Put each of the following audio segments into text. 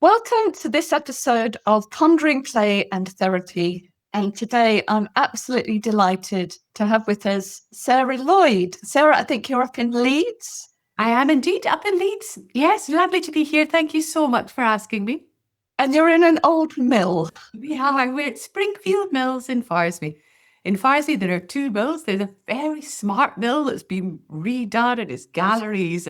Welcome to this episode of Pondering Play and Therapy. And today I'm absolutely delighted to have with us Sarah Lloyd. Sarah, I think you're up in Leeds. I am indeed up in Leeds. Yes, lovely to be here. Thank you so much for asking me. And you're in an old mill. We're at Springfield Mills in Farsby. In Farsby, there are two mills. There's a very smart mill that's been redone and it's galleries.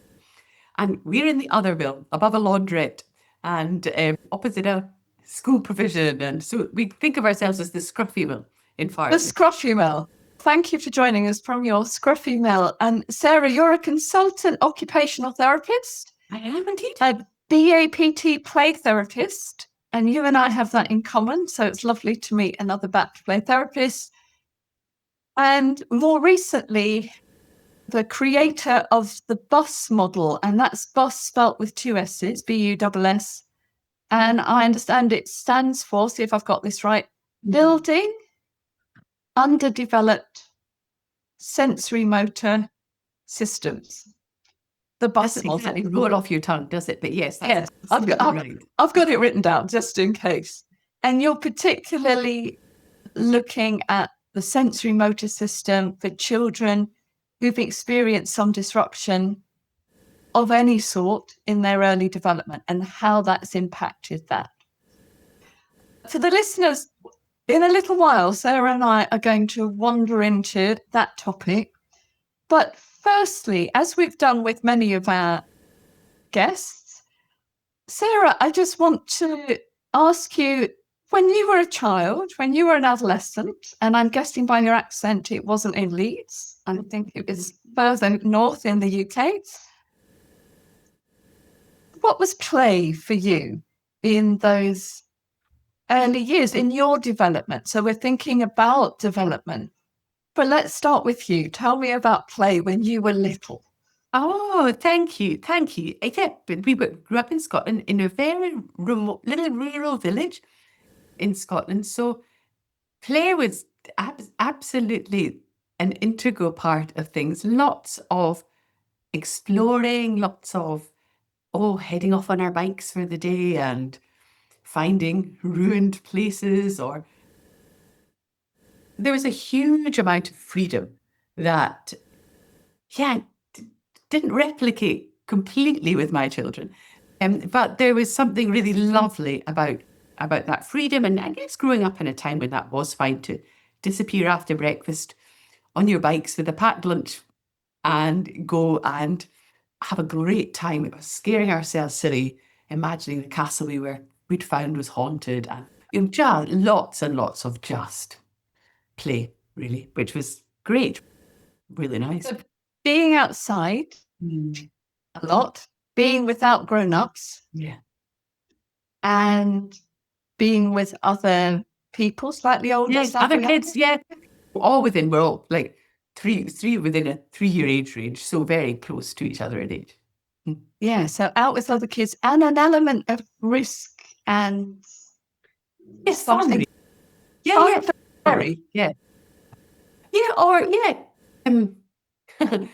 And we're in the other mill, above a laundrette and opposite a school provision. And so we think of ourselves as the scruffy mill in The Farsby. Scruffy Mill. Thank you for joining us from your Scruffy Mill. And Sarah, you're a consultant occupational therapist, I am indeed. a BAPT play therapist, and you and I have that in common. So it's lovely to meet another BAPT play therapist. And more recently, the creator of the BUS model, and that's BUS spelt with two S's, BUSS. And I understand it stands for, see if I've got this right, Building Underdeveloped Sensory Motor Systems. The BUS Doesn't model. exactly roll off your tongue, does it? But yes, Yes, that's I've got it written down just in case. And you're particularly looking at the sensory motor system for children who've experienced some disruption of any sort in their early development and how that's impacted that. For the listeners, in a little while, Sarah and I are going to wander into that topic. But firstly, as we've done with many of our guests, Sarah, I just want to ask you, when you were a child, when you were an adolescent, and I'm guessing by your accent it wasn't in Leeds, I think it was further north in the UK, what was play for you in those early years, in your development? So we're thinking about development, but let's start with you. Tell me about play when you were little. Oh, thank you. Thank you. Yeah, but we grew up in Scotland in a very remote little rural village in Scotland. So play was absolutely an integral part of things. Lots of exploring, lots of, heading off on our bikes for the day and finding ruined places. Or there was a huge amount of freedom that, didn't replicate completely with my children. But there was something really lovely about that freedom. And I guess growing up in a time when that was fine to disappear after breakfast on your bikes with a packed lunch and go and have a great time. It was scaring ourselves silly, imagining the castle we'd found was haunted, and just lots and lots of just play, really, which was great, really nice. So being outside a lot, being without grown-ups, Yeah. and being with other people, slightly older, Yes, slightly other kids, younger. we're all like three within a 3-year age range, so very close to each other in age. Yeah, so out with other kids and an element of risk and Yes, something. fun. Yeah, Very. yeah.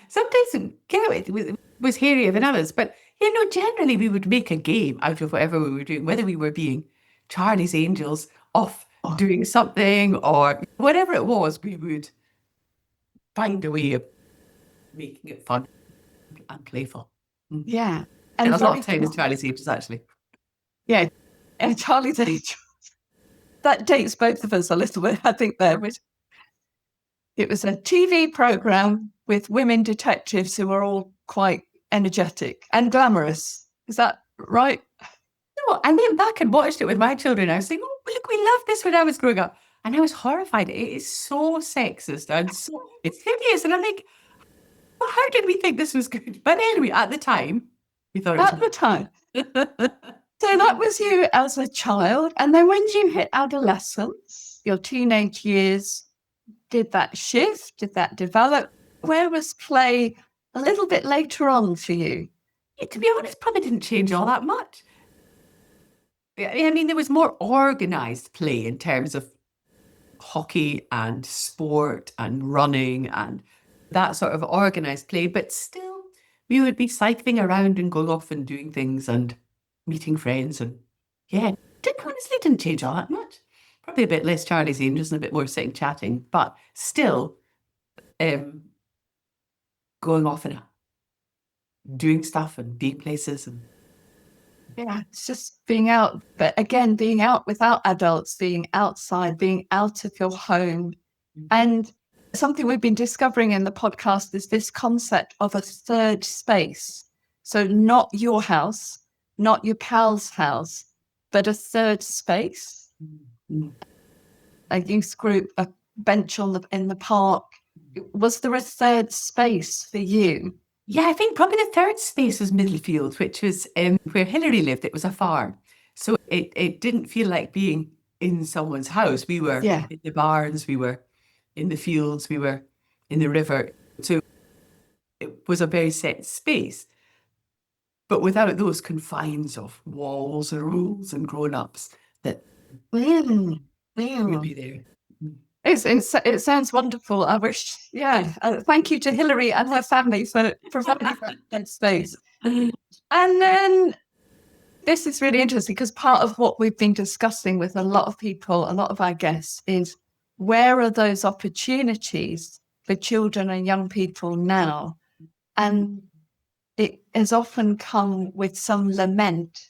Sometimes it was hairier than others, but generally we would make a game out of whatever we were doing, whether we were being Charlie's Angels off doing something or whatever it was, we would find a way of making it fun and playful. Yeah. And a lot of time is Charlie's Angels, actually. Yeah, and Charlie's Angels. That dates both of us a little bit, I think, there. It was a TV program with women detectives who were all quite energetic and glamorous. Is that right? No, I went back and watched it with my children. I was saying, oh, look, we loved this when I was growing up. And I was horrified. It is so sexist and it's hideous. And I'm like, well, how did we think this was good? But anyway, at the time, we thought it was At the time. So that was you as a child. And then when you hit adolescence, your teenage years, did that shift? Did that develop? Where was play a little bit later on for you? Yeah, to be honest, probably didn't change all that much. I mean, there was more organised play in terms of hockey and sport and running and that sort of organised play, but still we would be cycling around and going off and doing things and meeting friends and Yeah, honestly didn't change all that much. Probably a bit less Charlie's Eve, just a bit more sitting chatting, but still going off and doing stuff and being places. And Yeah, it's just being out, but again, being out without adults, being outside, being out of your home. And something we've been discovering in the podcast is this concept of a third space. So not your house, not your pal's house, but a third space. A youth group, a bench in the park. Was there a third space for you? Yeah, I think probably the third space was Middlefield, which was where Hilary lived. It was a farm. So it didn't feel like being in someone's house. We were in the barns, we were in the fields, we were in the river. So it was a very set space, but without those confines of walls and rules and grown-ups that would be there. It sounds wonderful. I wish, thank you to Hilary and her family for providing that space. And then this is really interesting because part of what we've been discussing with a lot of people, a lot of our guests, is where are those opportunities for children and young people now? And it has often come with some lament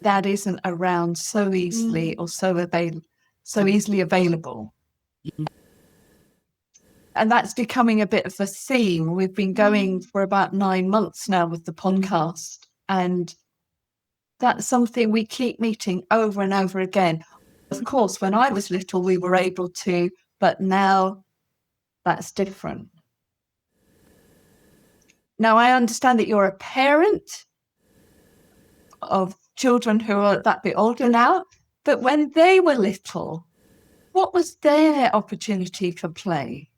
that isn't around so easily or so easily available. And that's becoming a bit of a theme. We've been going for about 9 months now with the podcast, and that's something we keep meeting over and over again. Of course, when I was little, we were able to, but now that's different. Now, I understand that you're a parent of children who are that bit older now, but when they were little, what was their opportunity for play?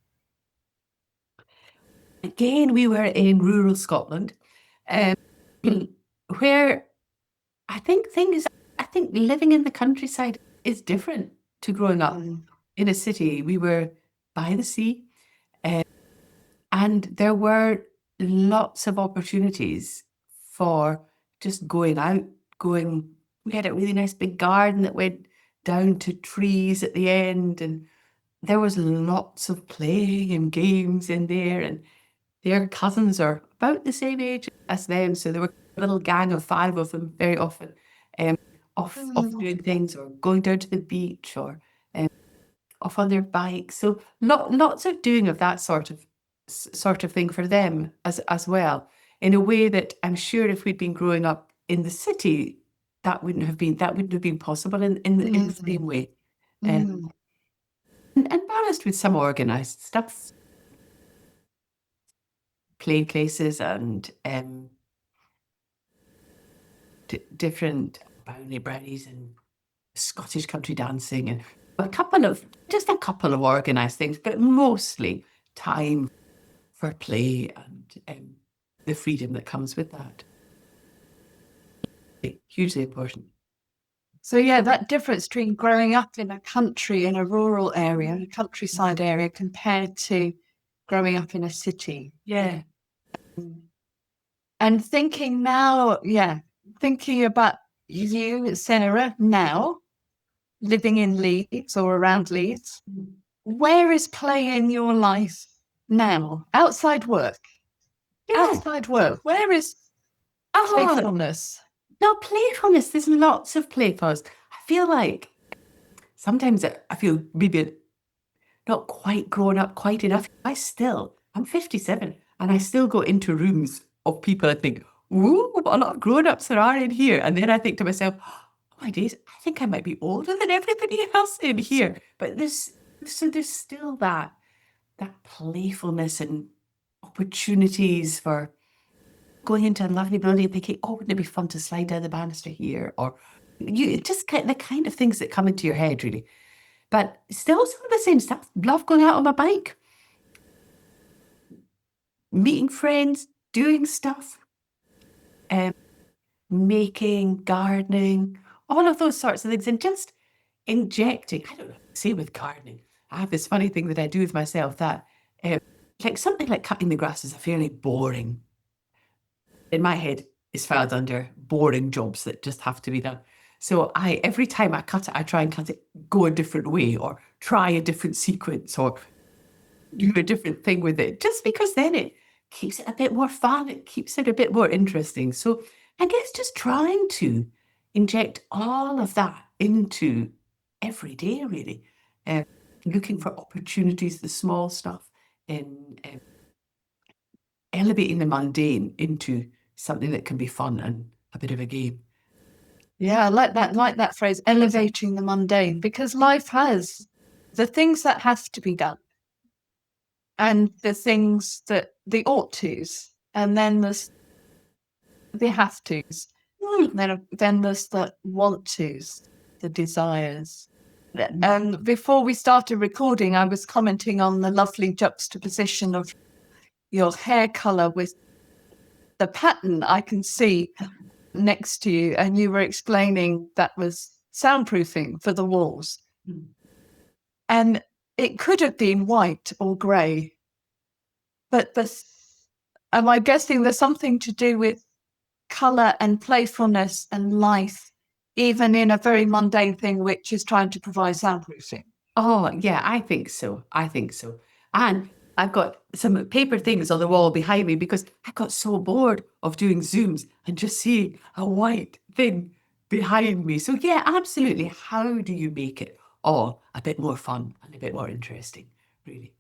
Again, we were in rural Scotland, where I think living in the countryside is different to growing up in a city. We were by the sea, and there were lots of opportunities for just going out, we had a really nice big garden that went down to trees at the end, and there was lots of play and games in there, and their cousins are about the same age as them, so there were a little gang of 5 of them very often, off doing things or going down to the beach or off on their bikes. So lots of doing of that sort of thing for them as well, in a way that I'm sure if we'd been growing up in the city, that wouldn't have been possible in the same way. And balanced with some organised stuff. Play places and different brownies and Scottish country dancing and a couple of organised things, but mostly time for play and the freedom that comes with that. Hugely important. So yeah, that difference between growing up in a country, in a rural area, a countryside area, compared to growing up in a city. Yeah. And thinking now, thinking about you, Sarah, now living in Leeds or around Leeds, where is play in your life now? Outside work. Outside work. Where is playfulness? No, playfulness. There's lots of playfulness. I feel like sometimes I feel maybe not quite grown up quite enough. I'm 57 and I still go into rooms of people and think, ooh, what a lot of grown-ups there are in here. And then I think to myself, oh my days, I think I might be older than everybody else in here. But there's still that playfulness and opportunities for going into a lovely building and thinking, oh, wouldn't it be fun to slide down the banister here? Or just the kind of things that come into your head, really. But still some of the same stuff. Love going out on my bike, meeting friends, doing stuff, making, gardening, all of those sorts of things, and just injecting. I don't know, say with gardening, I have this funny thing that I do with myself that like something like cutting the grass is a fairly boring, in my head, is filed under boring jobs that just have to be done. So every time I cut it, I try and cut it, go a different way, or try a different sequence, or do a different thing with it, just because then it keeps it a bit more fun. It keeps it a bit more interesting. So I guess just trying to inject all of that into every day, really. Looking for opportunities, the small stuff, in elevating the mundane into something that can be fun and a bit of a game. Yeah, I like that phrase, elevating the mundane, because life has the things that have to be done and the things that the ought tos, and then there's the have tos, then there's the want tos, the desires. And before we started recording, I was commenting on the lovely juxtaposition of your hair color with the pattern I can see next to you, and you were explaining that was soundproofing for the walls. And it could have been white or grey, but am I guessing there's something to do with colour and playfulness and life, even in a very mundane thing, which is trying to provide soundproofing? Oh, yeah, I think so. I think so. And I've got some paper things on the wall behind me because I got so bored of doing Zooms and just seeing a white thing behind me. So, yeah, absolutely. How do you make it all a bit more fun and a bit more interesting, really?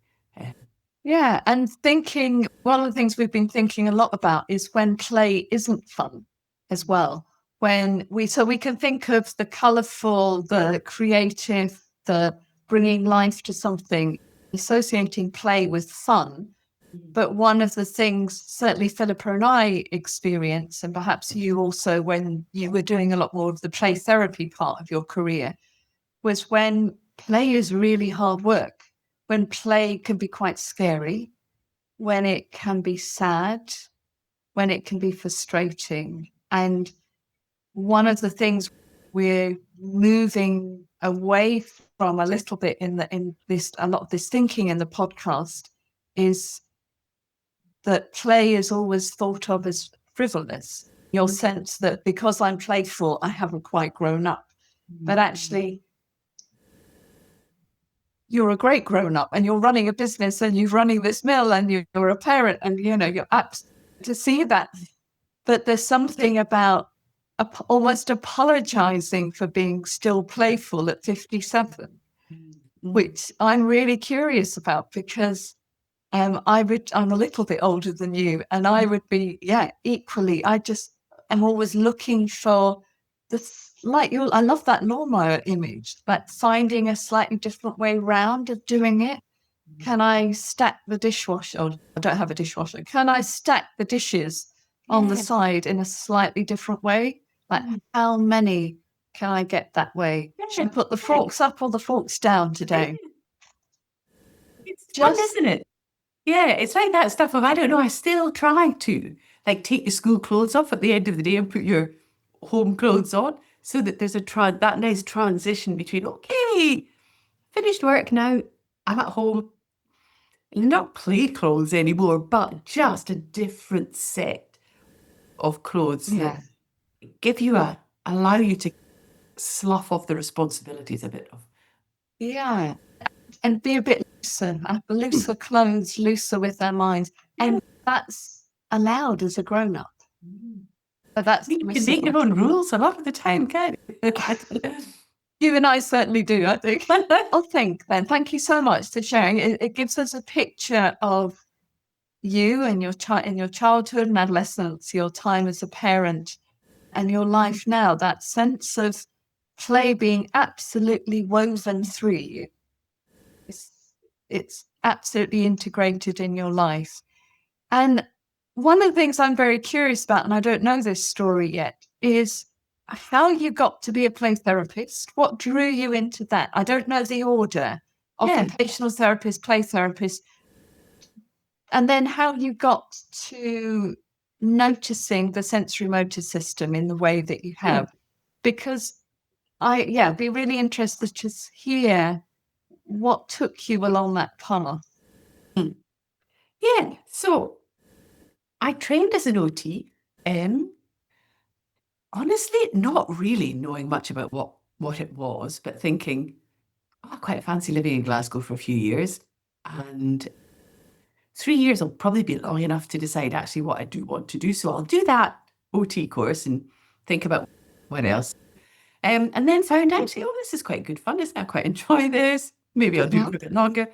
Yeah, and thinking, one of the things we've been thinking a lot about is when play isn't fun as well. So we can think of the colourful, the creative, the bringing life to something, associating play with fun. But one of the things, certainly Philippa and I experience, and perhaps you also when you were doing a lot more of the play therapy part of your career, was when play is really hard work, when play can be quite scary, when it can be sad, when it can be frustrating. And one of the things we're moving away from a little bit a lot of this thinking in the podcast is that play is always thought of as frivolous. Your sense that because I'm playful, I haven't quite grown up. But actually, you're a great grown up and you're running a business and you're running this mill and you're a parent and, you're apt to see that. But there's something about almost apologizing for being still playful at 57, which I'm really curious about because I'm a little bit older than you, and I would be, equally. I'm always looking for this, I love that lawnmower image, but finding a slightly different way round of doing it. Can I stack the dishwasher? Oh, I don't have a dishwasher. Can I stack the dishes on the side in a slightly different way? Like, how many can I get that way? Should I put the forks up or the forks down today? It's fun, isn't it? Yeah, it's like that stuff of, I don't know, I still try to take your school clothes off at the end of the day and put your home clothes on so that there's that nice transition between, okay, finished work now, I'm at home. Not play clothes anymore, but just a different set of clothes that allow you to slough off the responsibilities a bit of. Yeah, and be a bit looser, looser clothes, looser with their minds. And that's allowed as a grown-up. But You can make your own rules a lot of the time, can't you? You and I certainly do, I think. Ben, thank you so much for sharing. It gives us a picture of you and in your childhood and adolescence, your time as a parent, and your life now. That sense of play being absolutely woven through you. It's absolutely integrated in your life. And one of the things I'm very curious about, and I don't know this story yet, is how you got to be a play therapist. What drew you into that? I don't know the order. Occupational therapist, play therapist. And then how you got to noticing the sensory motor system in the way that you have. Because I'd be really interested to hear what took you along that path. Yeah, so I trained as an OT. honestly, not really knowing much about what it was, but thinking, oh, I quite fancy living in Glasgow for a few years. And 3 years will probably be long enough to decide actually what I do want to do. So I'll do that OT course and think about what else. And then found actually, oh, this is quite good fun, isn't it? I quite enjoy this. Maybe I'll do it a bit longer.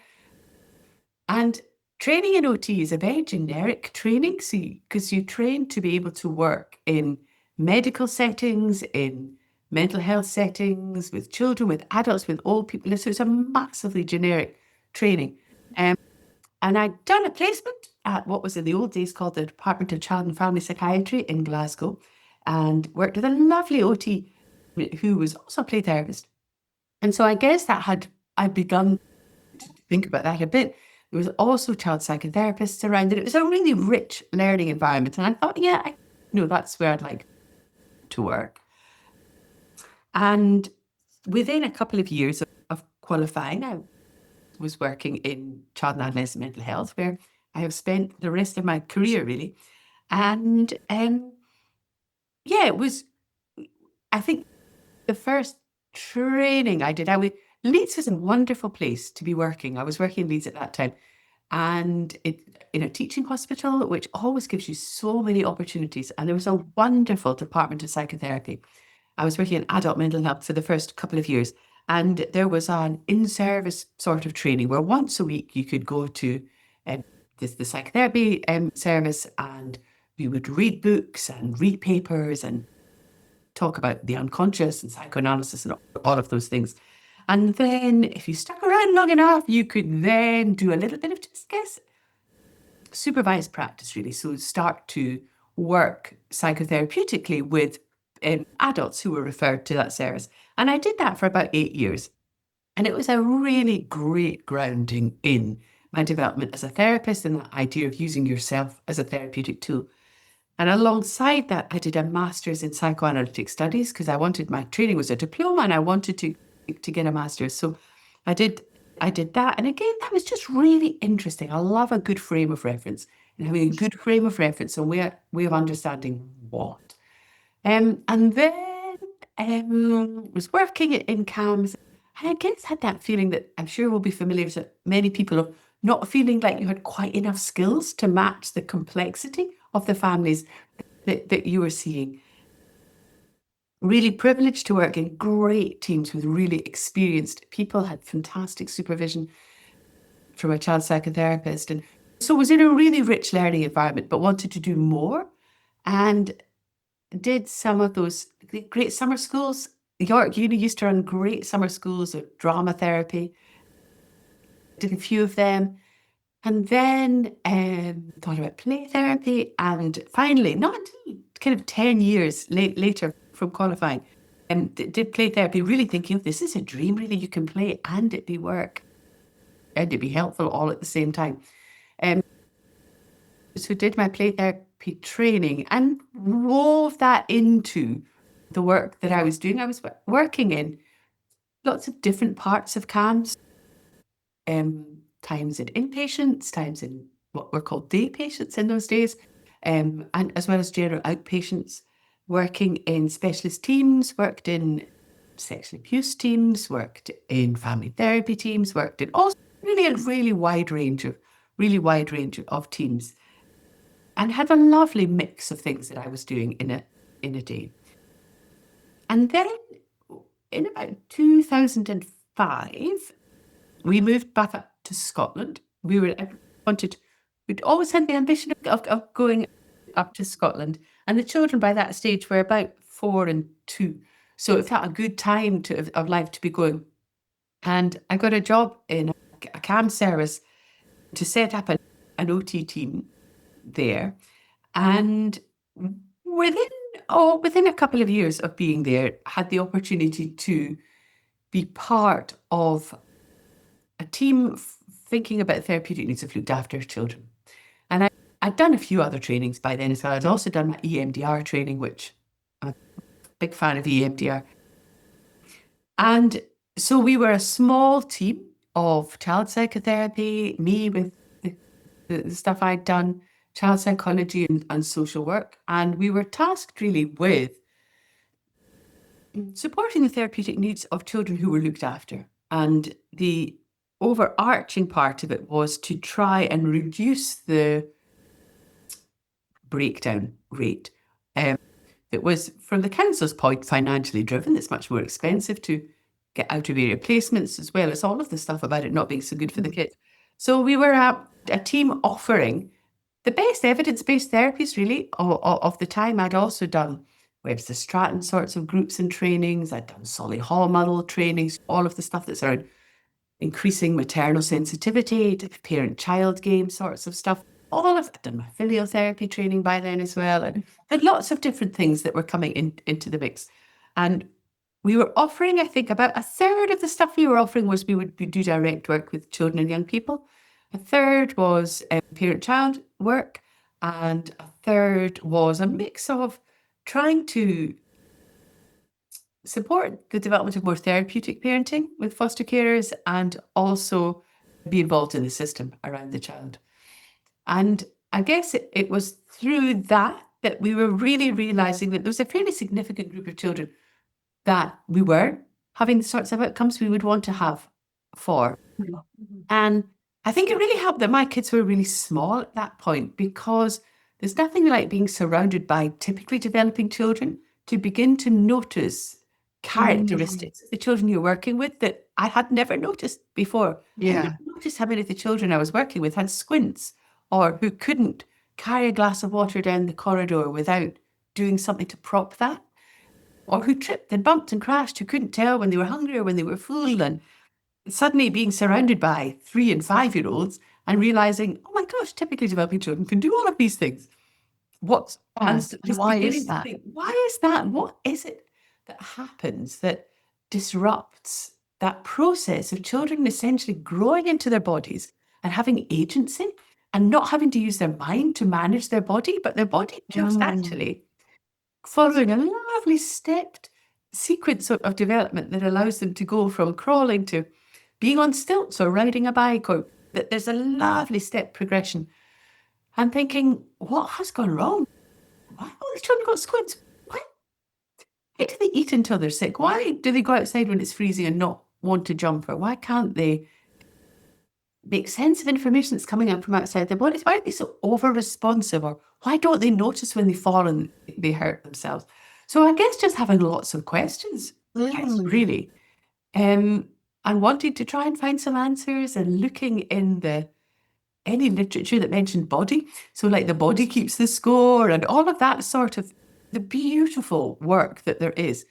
And training in OT is a very generic training, see, because you train to be able to work in medical settings, in mental health settings, with children, with adults, with old people. So it's a massively generic training. And I'd done a placement at what was in the old days called the Department of Child and Family Psychiatry in Glasgow, and worked with a lovely OT who was also a play therapist. And so I guess that I'd begun to think about that a bit. There was also child psychotherapists around, and it was a really rich learning environment. And I thought, yeah, that's where I'd like to work. And within a couple of years of qualifying, I was working in child and adolescent mental health, where I have spent the rest of my career, really. And it was, I think, the first training I did. Leeds was a wonderful place to be working. I was working in Leeds at that time, and in a teaching hospital, which always gives you so many opportunities. And there was a wonderful department of psychotherapy. I was working in adult mental health for the first couple of years, and there was an in-service sort of training where once a week you could go to the psychotherapy service, and we would read books and read papers and talk about the unconscious and psychoanalysis and all of those things. And then if you stuck around long enough, you could then do a little bit of, just guess, supervised practice, really. So start to work psychotherapeutically with adults who were referred to that service. And I did that for about 8 years. And it was a really great grounding in my development as a therapist and the idea of using yourself as a therapeutic tool. And alongside that, I did a master's in psychoanalytic studies because my training was a diploma and I wanted to get a master's. So I did that. And again, that was just really interesting. I love a good frame of reference and having a good frame of reference and way of understanding what. And then was working in CAMS. And I guess had that feeling that I'm sure will be familiar with many people of not feeling like you had quite enough skills to match the complexity of the families that you were seeing. Really privileged to work in great teams with really experienced people, had fantastic supervision from a child psychotherapist. And so was in a really rich learning environment, but wanted to do more. And did some of those great summer schools. York Uni used to run great summer schools of drama therapy. Did a few of them. And then thought about play therapy. And finally, not until kind of 10 years later from qualifying, did play therapy, really thinking, this is a dream, really. You can play and it be work and it be helpful all at the same time. So did my play therapy training and wove that into the work that I was doing. I was working in lots of different parts of CAMS, times in inpatients, times in what were called day patients in those days, and as well as general outpatients, working in specialist teams, worked in sexual abuse teams, worked in family therapy teams, worked in also really a really wide range of teams, and had a lovely mix of things that I was doing in a day. And then in about 2005, we moved back up to Scotland. We'd always had the ambition of going up to Scotland. And the children by that stage were about 4 and 2. So it felt a good time of life to be going. And I got a job in a CAM service to set up an OT team there. And within a couple of years of being there, had the opportunity to be part of a team thinking about therapeutic needs of looked after children. And I'd done a few other trainings by then as well. I'd also done my EMDR training, which I'm a big fan of EMDR. And so we were a small team of child psychotherapy, me with the stuff I'd done, child psychology and social work. And we were tasked really with supporting the therapeutic needs of children who were looked after. And the overarching part of it was to try and reduce the breakdown rate. It was, from the council's point, financially driven. It's much more expensive to get out of area placements, as well as all of the stuff about it not being so good for the kids. So we were a team offering the best evidence-based therapies, really, of the time. I'd also done Webster Stratton sorts of groups and trainings. I'd done Solly Hall model trainings, all of the stuff that's around increasing maternal sensitivity, parent-child game sorts of stuff. I'd done my filial therapy training by then as well, and had lots of different things that were coming into the mix. And we were offering, I think, about a third of the stuff we were offering was we would do direct work with children and young people. A third was parent-child work, and a third was a mix of trying to support the development of more therapeutic parenting with foster carers and also be involved in the system around the child. And I guess it was through that we were really realising that there was a fairly significant group of children that we were having the sorts of outcomes we would want to have for. And I think it really helped that my kids were really small at that point, because there's nothing like being surrounded by typically developing children to begin to notice characteristics of the children you're working with that I had never noticed before. Yeah. I didn't notice how many of the children I was working with had squints, or who couldn't carry a glass of water down the corridor without doing something to prop that, or who tripped and bumped and crashed, who couldn't tell when they were hungry or when they were full, and suddenly being surrounded by 3 and 5-year-olds and realising, oh my gosh, typically developing children can do all of these things. Why is that? Why is that? What is it that happens that disrupts that process of children essentially growing into their bodies and having agency and not having to use their mind to manage their body, but their body just actually following a lovely stepped sequence of development that allows them to go from crawling to being on stilts or riding a bike, or that there's a lovely step progression. I'm thinking, what has gone wrong? Why have all these children got squints? Why do they eat until they're sick? Why do they go outside when it's freezing and not want to jump? Or why can't they make sense of information that's coming out from outside their bodies? Why are they so over-responsive? Or why don't they notice when they fall and they hurt themselves? So I guess just having lots of questions, really, and wanting to try and find some answers, and looking in any literature that mentioned body. So like the body keeps the score and all of that sort of the beautiful work that there is.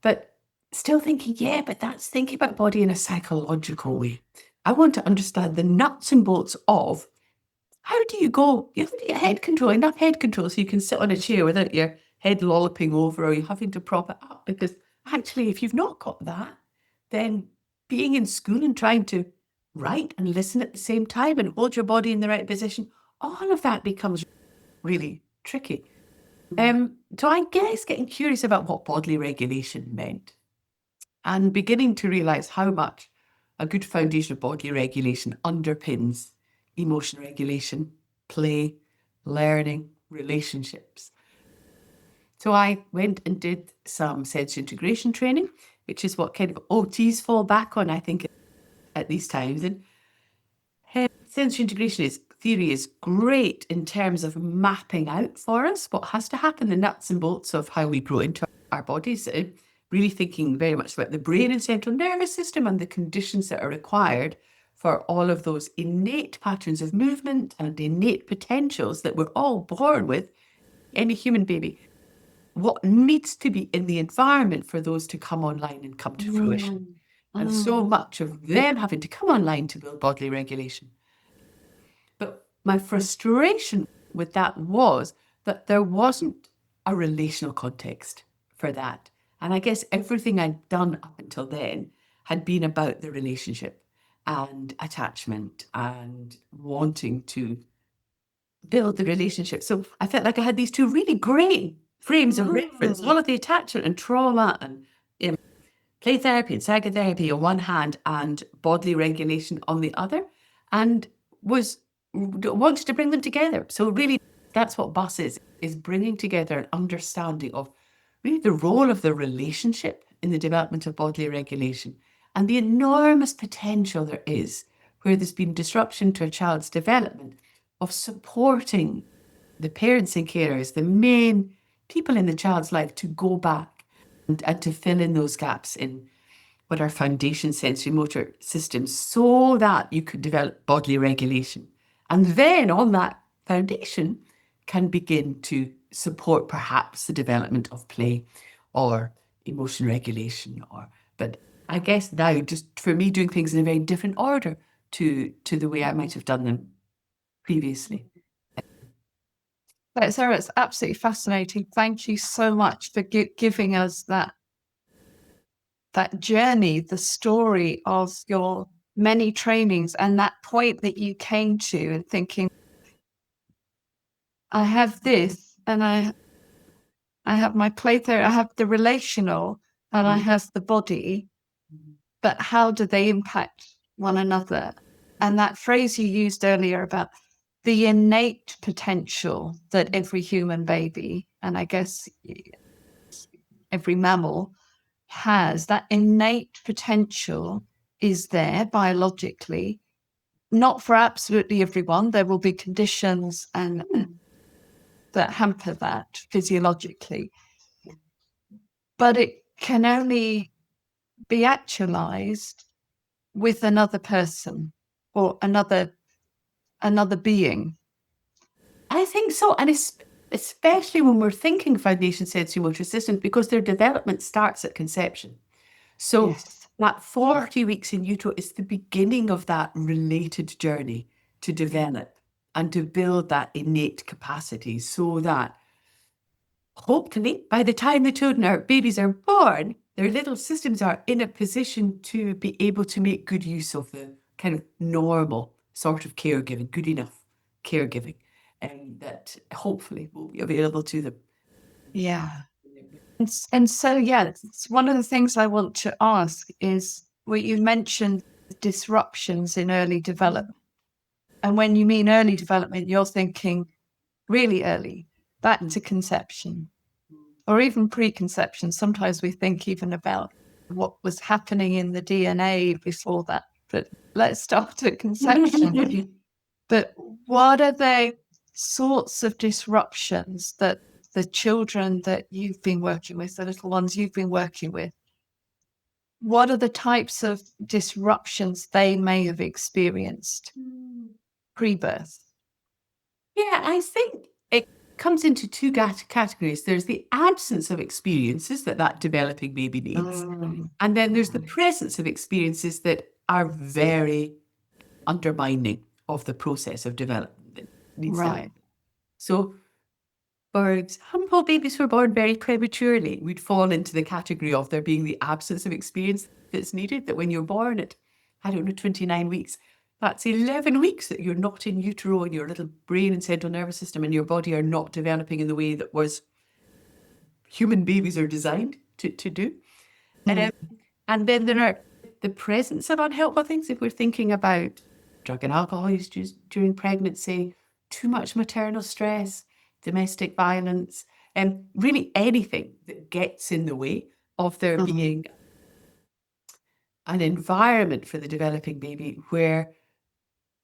But still thinking, but that's thinking about body in a psychological way. I want to understand the nuts and bolts of how do you go, you have to get head control, enough head control so you can sit on a chair without your head lolloping over or you having to prop it up. Because actually, if you've not got that, then being in school and trying to write and listen at the same time and hold your body in the right position, all of that becomes really tricky. So I guess getting curious about what bodily regulation meant and beginning to realise how much a good foundation of bodily regulation underpins emotion regulation, play, learning, relationships. So I went and did some sensory integration training, which is what kind of OTs fall back on, I think, at these times. And sensory integration theory is great in terms of mapping out for us what has to happen, the nuts and bolts of how we grow into our bodies, really thinking very much about the brain and central nervous system and the conditions that are required for all of those innate patterns of movement and innate potentials that we're all born with, any human baby. What needs to be in the environment for those to come online and come to fruition. And so much of them having to come online to build bodily regulation. But my frustration with that was that there wasn't a relational context for that. And I guess everything I'd done up until then had been about the relationship and attachment and wanting to build the relationship. So I felt like I had these two really great frames of reference, all of the attachment and trauma and play therapy and psychotherapy on one hand and bodily regulation on the other, and wanted to bring them together. So really, that's what BUS is bringing together an understanding of really the role of the relationship in the development of bodily regulation and the enormous potential there is where there's been disruption to a child's development of supporting the parents and carers, the main people in the child's life, to go back and to fill in those gaps in what are foundation sensory motor systems so that you could develop bodily regulation. And then on that foundation can begin to support perhaps the development of play or emotion regulation. But I guess now, just for me, doing things in a very different order to the way I might have done them previously. Sarah, it's absolutely fascinating. Thank you so much for giving us that journey, the story of your many trainings and that point that you came to and thinking, I have this and I have my play therapy, I have the relational and I have the body, but how do they impact one another? And that phrase you used earlier about the innate potential that every human baby, and I guess every mammal, has, that innate potential is there biologically, not for absolutely everyone. There will be conditions and that hamper that physiologically, but it can only be actualized with another person or another being. I think so, and especially when we're thinking foundation sensory motor systems, because their development starts at conception. So Yes. that 40 weeks in utero is the beginning of that related journey to develop and to build that innate capacity, so that hopefully by the time the children, our babies, are born, their little systems are in a position to be able to make good use of the kind of normal sort of caregiving, good enough caregiving, and that hopefully will be available to them. Yeah. And so, yeah, it's one of the things I want to ask is what you mentioned, disruptions in early development. And when you mean early development, you're thinking really early, back to conception or even preconception. Sometimes we think even about what was happening in the DNA before that, but let's start at conception. But what are the sorts of disruptions that the children that you've been working with, the little ones you've been working with, what are the types of disruptions they may have experienced pre-birth? Yeah, I think it comes into two categories. There's the absence of experiences that developing baby needs. And then there's the presence of experiences that are very undermining of the process of development that needs to happen. So, for example, babies who are born very prematurely would fall into the category of there being the absence of experience that's needed, that when you're born at, 29 weeks, that's 11 weeks that you're not in utero and your little brain and central nervous system and your body are not developing in the way that was human babies are designed to do. And then there are the presence of unhelpful things. If we're thinking about drug and alcohol use during pregnancy, too much maternal stress, domestic violence, and really anything that gets in the way of there being an environment for the developing baby where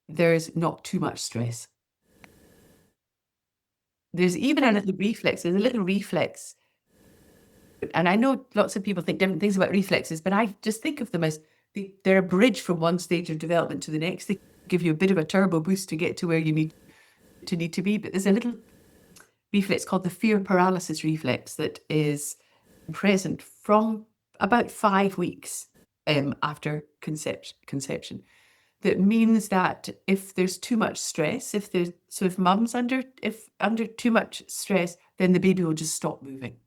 there's not too much stress. There's even a little reflex. There's a little reflex. And I know lots of people think different things about reflexes, but I just think of them as they're a bridge from one stage of development to the next. They give you a bit of a turbo boost to get to where you need to be. But there's a little reflex called the fear paralysis reflex that is present from about 5 weeks after conception. That means that if there's too much stress, if mum's under too much stress, then the baby will just stop moving.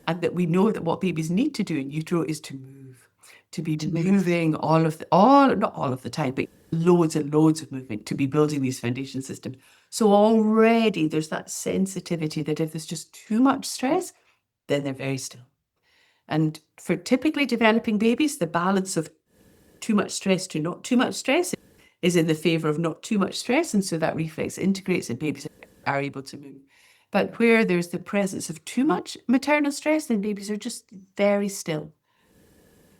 And that we know that what babies need to do in utero is to move, to be moving not all of the time, but loads and loads of movement to be building these foundation systems. So already there's that sensitivity that if there's just too much stress, then they're very still. And for typically developing babies, the balance of too much stress to not too much stress is in the favor of not too much stress. And so that reflex integrates and babies are able to move. But where there's the presence of too much maternal stress, then babies are just very still.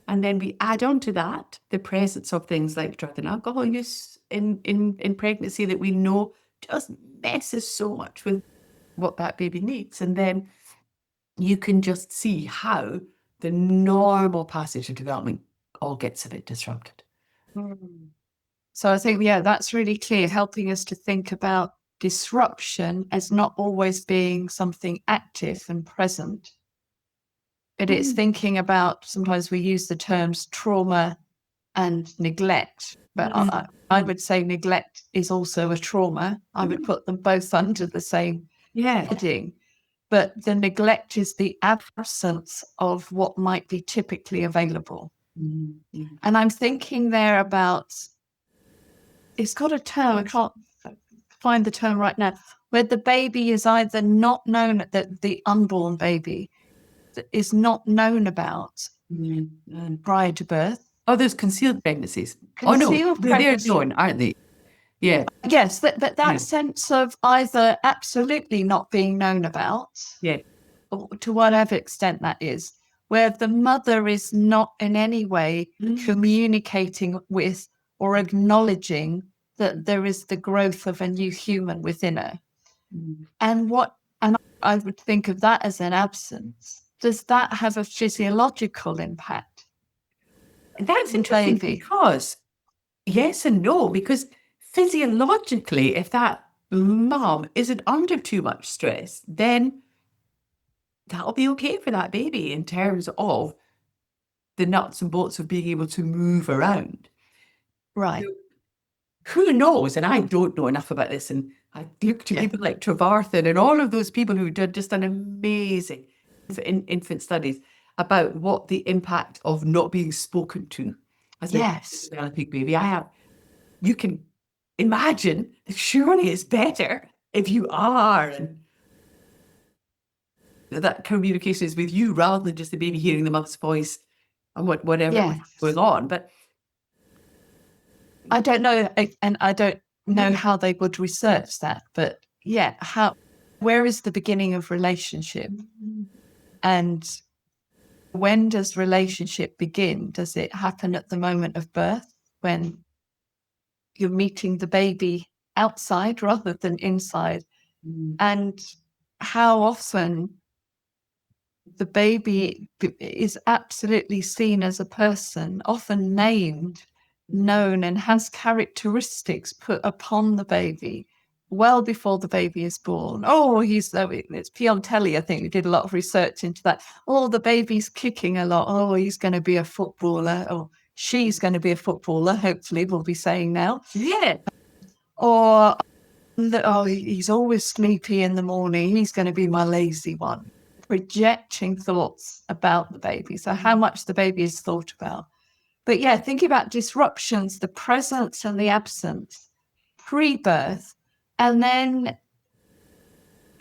And then we add on to that the presence of things like drug and alcohol use in pregnancy that we know just messes so much with what that baby needs. And then you can just see how the normal passage of development all gets a bit disrupted. So I think, that's really clear, helping us to think about disruption as not always being something active and present. But it's thinking about, sometimes we use the terms trauma and neglect, but I would say neglect is also a trauma. I would put them both under the same heading. But the neglect is the absence of what might be typically available. And I'm thinking there about, it's got a term, I can't find the term right now, where the baby is either not known, that the unborn baby is not known about prior to birth. Oh, there's concealed pregnancies. Concealed pregnancies. They're known, aren't they? Yeah. Yes, but that sense of either absolutely not being known about, or to whatever extent that is, where the mother is not in any way communicating with or acknowledging that there is the growth of a new human within her. And I would think of that as an absence. Does that have a physiological impact? That's interesting because yes and no, because physiologically, if that mom isn't under too much stress, then that'll be okay for that baby in terms of the nuts and bolts of being able to move around. Right. Who knows? And I don't know enough about this. And I look to people like Trevarthen and all of those people who did just an amazing infant studies about what the impact of not being spoken to as a developing baby. You can imagine that surely it's better if you are, and that communication is with you rather than just the baby hearing the mother's voice and whatever is going on. But I don't know, and I don't know how they would research that, but where is the beginning of relationship? And when does relationship begin? Does it happen at the moment of birth, when you're meeting the baby outside rather than inside? And how often the baby is absolutely seen as a person, often named, known, and has characteristics put upon the baby well before the baby is born. It's Piontelli, I think, who did a lot of research into that. Oh, the baby's kicking a lot. Oh, he's going to be a footballer. Or she's going to be a footballer, hopefully, we'll be saying now. Yeah. Or, he's always sleepy in the morning. He's going to be my lazy one. Projecting thoughts about the baby. So how much the baby is thought about. But thinking about disruptions, the presence and the absence, pre-birth, and then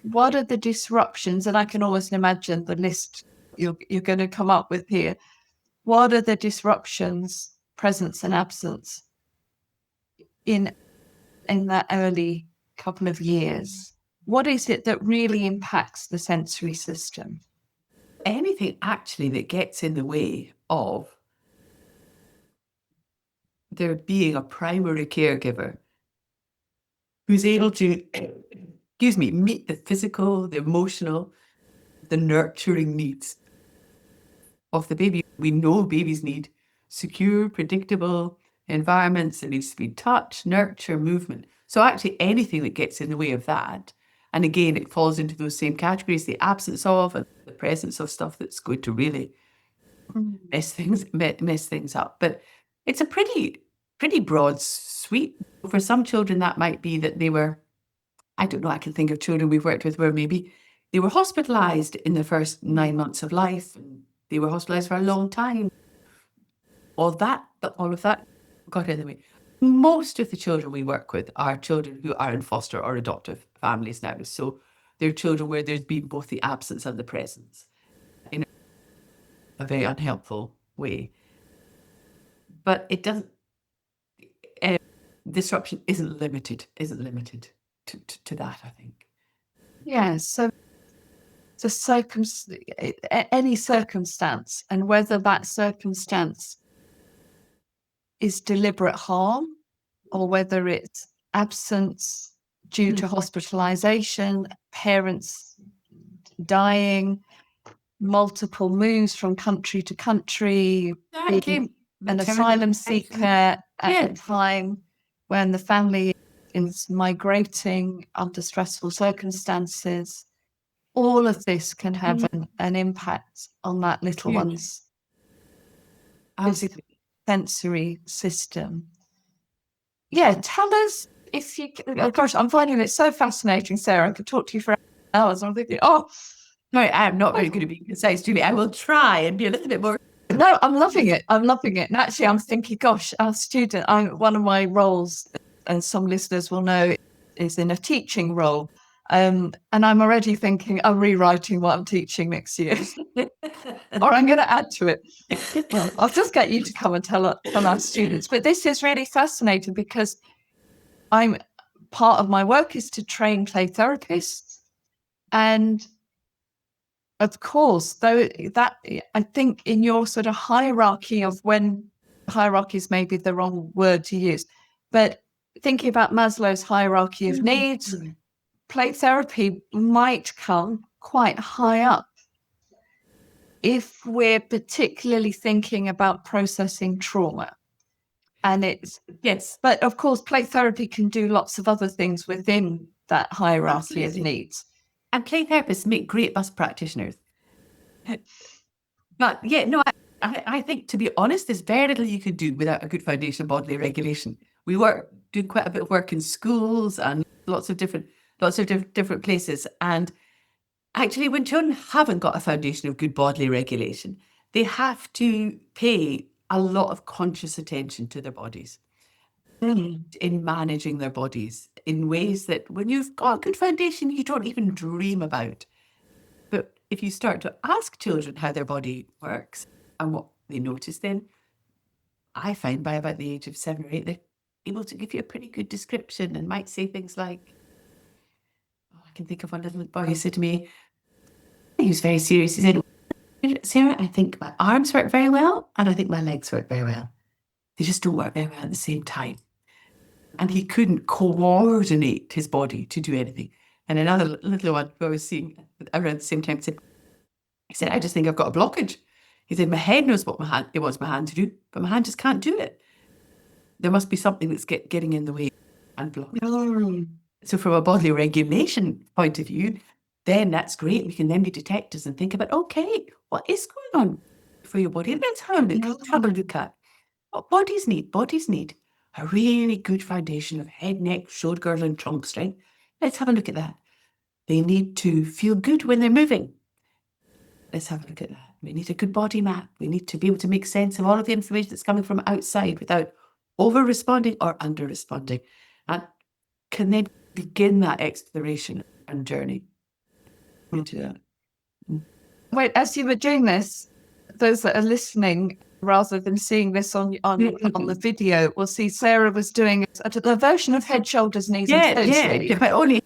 what are the disruptions? And I can almost imagine the list you're going to come up with here. What are the disruptions, presence and absence in that early couple of years? What is it that really impacts the sensory system? Anything actually that gets in the way of there being a primary caregiver who's able to, meet the physical, the emotional, the nurturing needs of the baby. We know babies need secure, predictable environments. There needs to be touch, nurture, movement. So actually anything that gets in the way of that, and again, it falls into those same categories, the absence of and the presence of stuff that's going to really mess things up. But it's a pretty broad sweep. For some children, that might be that they were, I don't know, I can think of children we've worked with where maybe they were hospitalized in the first 9 months of life, and they were hospitalized for a long time. All of that got in the way. Most of the children we work with are children who are in foster or adoptive families now. So they're children where there's been both the absence and the presence in a very unhelpful way. But it doesn't, disruption isn't limited to that, I think. Yeah, so any circumstance, and whether that circumstance is deliberate harm or whether it's absence due to hospitalization, parents dying, multiple moves from country to country, being an asylum seeker at a time when the family is migrating under stressful circumstances. All of this can have an impact on that little one's physical sensory system. Yeah, tell us if you can. Oh gosh, I'm finding it so fascinating, Sarah. I could talk to you for hours. I'm thinking, oh, no, I'm not very good at being concise, Julie. I will try and be a little bit more. No, I'm loving it. I'm loving it. And actually, I'm thinking, gosh, our student, one of my roles, and some listeners will know, is in a teaching role. And I'm already thinking I'm rewriting what I'm teaching next year, or I'm going to add to it. Well, I'll just get you to come and tell our students. But this is really fascinating because part of my work is to train play therapists. And of course, though, that I think in your sort of hierarchy of hierarchy is maybe the wrong word to use, but thinking about Maslow's hierarchy of needs, play therapy might come quite high up if we're particularly thinking about processing trauma. And yes, but of course, play therapy can do lots of other things within that hierarchy of needs. And play therapists make great bus practitioners. But yeah, no, I think, to be honest, there's very little you could do without a good foundation of bodily regulation. We doing quite a bit of work in schools and lots of different places. And actually, when children haven't got a foundation of good bodily regulation, they have to pay a lot of conscious attention to their bodies in managing their bodies in ways that when you've got a good foundation, you don't even dream about. But if you start to ask children how their body works and what they notice, then I find by about the age of 7 or 8, they're able to give you a pretty good description and might say things like, I can think of one little boy who said to me, he was very serious. He said, Sarah, I think my arms work very well and I think my legs work very well. They just don't work very well at the same time. And he couldn't coordinate his body to do anything. And another little one who I was seeing around the same time said, I just think I've got a blockage. He said, my head knows what it wants my hand to do, but my hand just can't do it. There must be something that's getting in the way and blocking. So from a bodily regulation point of view, then that's great. We can then be detectives and think about, okay, what is going on for your body? And let's have a look at what bodies need. Bodies need a really good foundation of head, neck, shoulder girdle, and trunk strength. Let's have a look at that. They need to feel good when they're moving. Let's have a look at that. We need a good body map. We need to be able to make sense of all of the information that's coming from outside without over-responding or under-responding. And can then begin that exploration and journey into that. Wait, as you were doing this, those that are listening, rather than seeing this on the video, will see Sarah was doing a version of head, shoulders, knees, and toes. Yeah, but only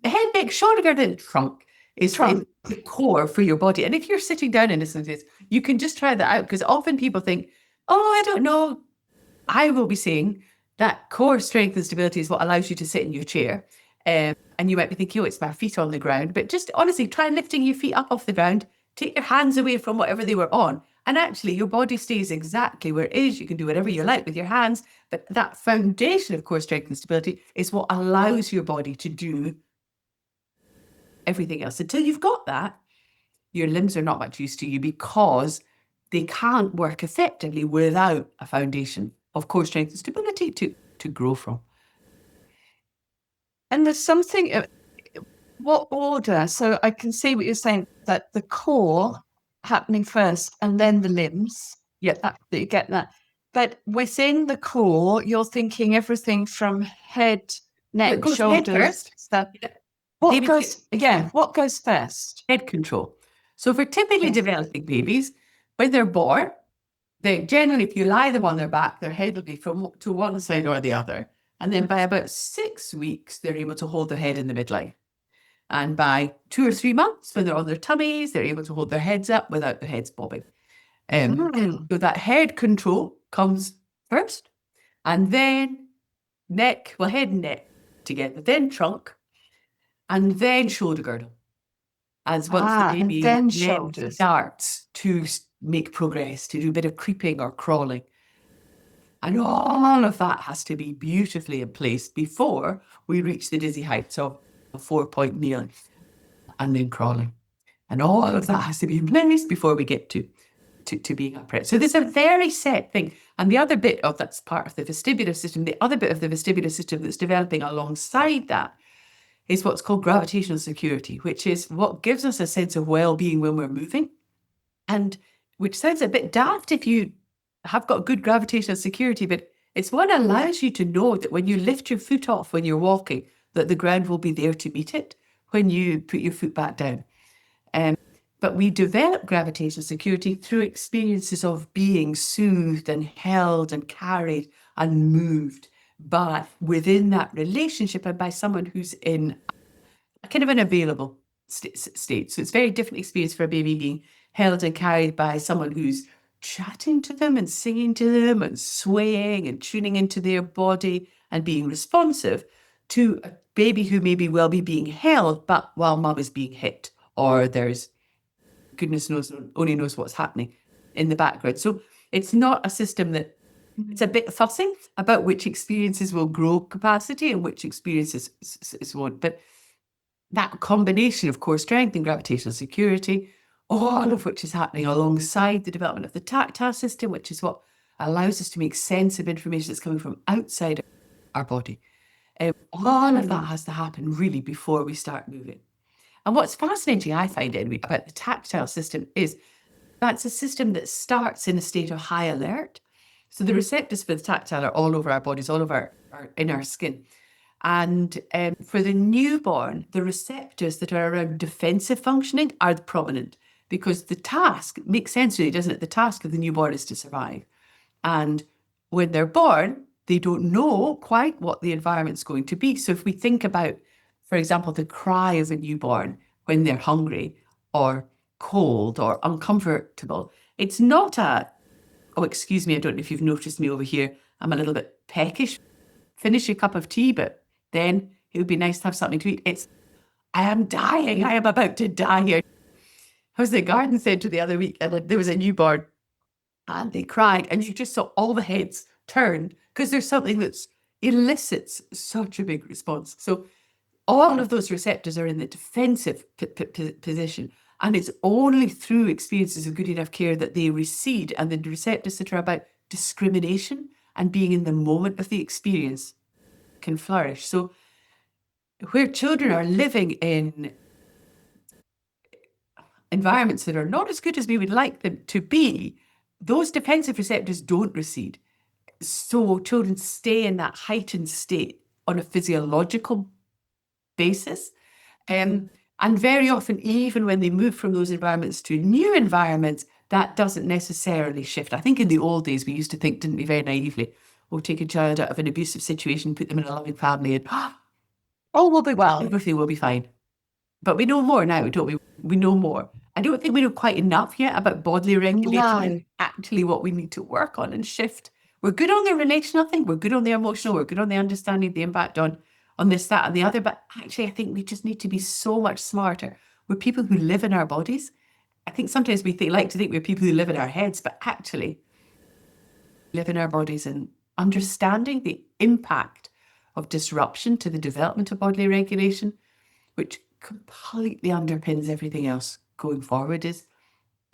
head, neck, shoulder girdle, and trunk is the core for your body. And if you're sitting down and listening to this, you can just try that out, because often people think, oh, I don't know. I will be saying that core strength and stability is what allows you to sit in your chair. And you might be thinking, oh, it's my feet on the ground. But just honestly, try lifting your feet up off the ground. Take your hands away from whatever they were on. And actually, your body stays exactly where it is. You can do whatever you like with your hands. But that foundation of core strength and stability is what allows your body to do everything else. Until you've got that, your limbs are not much use to you, because they can't work effectively without a foundation of core strength and stability to grow from. And there's something, what order? So I can see what you're saying, that the core happening first and then the limbs. Yeah, you get that. But within the core, you're thinking everything from head, neck, shoulders, stuff. What goes first? Head control. So for typically developing babies, when they're born, they generally, if you lie them on their back, their head will be to one side or the other. And then by about 6 weeks, they're able to hold their head in the midline. And by 2 or 3 months, when they're on their tummies, they're able to hold their heads up without their heads bobbing. So that head control comes first, and then neck, well, head and neck together, then trunk, and then shoulder girdle. As once the and baby then then shoulders. starts to make progress, to do a bit of creeping or crawling. And all of that has to be beautifully in place before we reach the dizzy heights of a 4-point kneeling and then crawling. And all of that has to be in place before we get to being upright. So there's a very set thing. And the other bit of that's part of the vestibular system, the other bit of the vestibular system that's developing alongside that is what's called gravitational security, which is what gives us a sense of well-being when we're moving. And which sounds a bit daft if you have got good gravitational security, but it's what allows you to know that when you lift your foot off when you're walking, that the ground will be there to meet it when you put your foot back down. But we develop gravitational security through experiences of being soothed and held and carried and moved, but within that relationship and by someone who's in a kind of an available state. So it's a very different experience for a baby being held and carried by someone who's chatting to them and singing to them and swaying and tuning into their body and being responsive to a baby who maybe will be being held, but while mum is being hit, or there's goodness knows, only knows what's happening in the background. So it's not a system that it's a bit fussing about which experiences will grow capacity and which experiences won't. But that combination of core strength and gravitational security, all of which is happening alongside the development of the tactile system, which is what allows us to make sense of information that's coming from outside our body. All of that has to happen really before we start moving. And what's fascinating, I find anyway, about the tactile system is that's a system that starts in a state of high alert. So the receptors for the tactile are all over our bodies, all over in our skin. And for the newborn, the receptors that are around defensive functioning are prominent because the task makes sense really, doesn't it? The task of the newborn is to survive. And when they're born, they don't know quite what the environment's going to be. So if we think about, for example, the cry of a newborn when they're hungry or cold or uncomfortable, it's not oh, excuse me, I don't know if you've noticed me over here, I'm a little bit peckish. Finish your cup of tea, but then it would be nice to have something to eat. It's, I am dying, I am about to die here. I was at the garden centre the other week and there was a newborn and they cried and you just saw all the heads turn because there's something that elicits such a big response. So all of those receptors are in the defensive position, and it's only through experiences of good enough care that they recede, and the receptors that are about discrimination and being in the moment of the experience can flourish. So where children are living in environments that are not as good as we would like them to be, those defensive receptors don't recede. So children stay in that heightened state on a physiological basis. And very often, even when they move from those environments to new environments, that doesn't necessarily shift. I think in the old days, we used to think, didn't we, very naively, we'll take a child out of an abusive situation, put them in a loving family, and all will be well. Everything will be fine. But we know more now, don't we? We know more. I don't think we know quite enough yet about bodily regulation and actually what we need to work on and shift. We're good on the relational thing, we're good on the emotional, we're good on the understanding the impact on this, that, and the other. But actually, I think we just need to be so much smarter. We're people who live in our bodies. I think sometimes we like to think we're people who live in our heads, but actually live in our bodies and understanding the impact of disruption to the development of bodily regulation, which completely underpins everything else going forward, is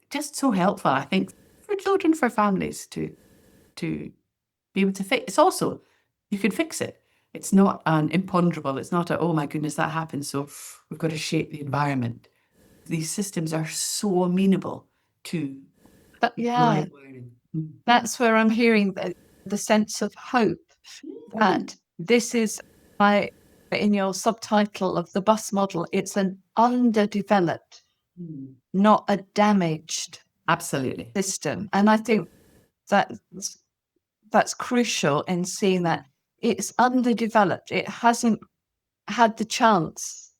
just so helpful, I think, for children, for families to be able to fix. It's also, you can fix it. It's not an imponderable. It's not a, oh my goodness, that happened, so we've got to shape the environment. These systems are so amenable to learning. That's where I'm hearing the sense of hope that this is, in your subtitle of the bus model, it's an underdeveloped, not a damaged system. And I think that's crucial in seeing that it's underdeveloped. It hasn't had the chance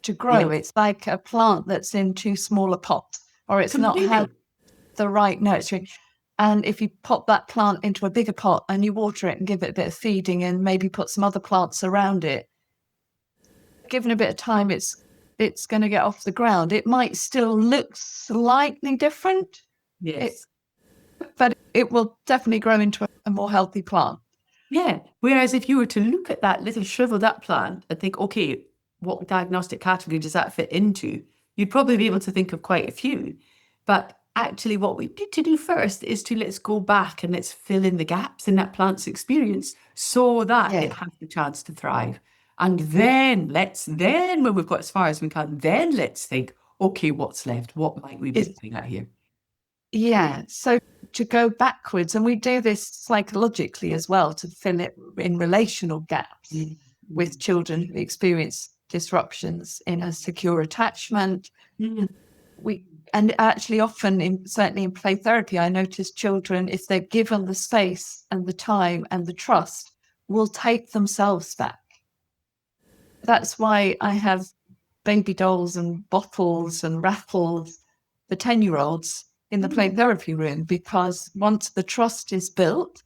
to grow. It's like a plant that's in too small a pot, or it's not had the right nurturing. And if you pop that plant into a bigger pot and you water it and give it a bit of feeding and maybe put some other plants around it, given a bit of time, it's going to get off the ground. It might still look slightly different. Yes. But it will definitely grow into a more healthy plant. Yeah. Whereas if you were to look at that little shriveled up plant and think, okay, what diagnostic category does that fit into? You'd probably be able to think of quite a few. But actually what we need to do first is to let's go back and let's fill in the gaps in that plant's experience so that it has the chance to thrive. And then when we've got as far as we can, then let's think, okay, what's left? What might we be looking at here? Yeah. So to go backwards, and we do this psychologically as well to fill it in relational gaps with children who experience disruptions in a secure attachment. And actually often, certainly in play therapy, I notice children, if they're given the space and the time and the trust, will take themselves back. That's why I have baby dolls and bottles and rattles for 10-year-olds in the play therapy room, because once the trust is built,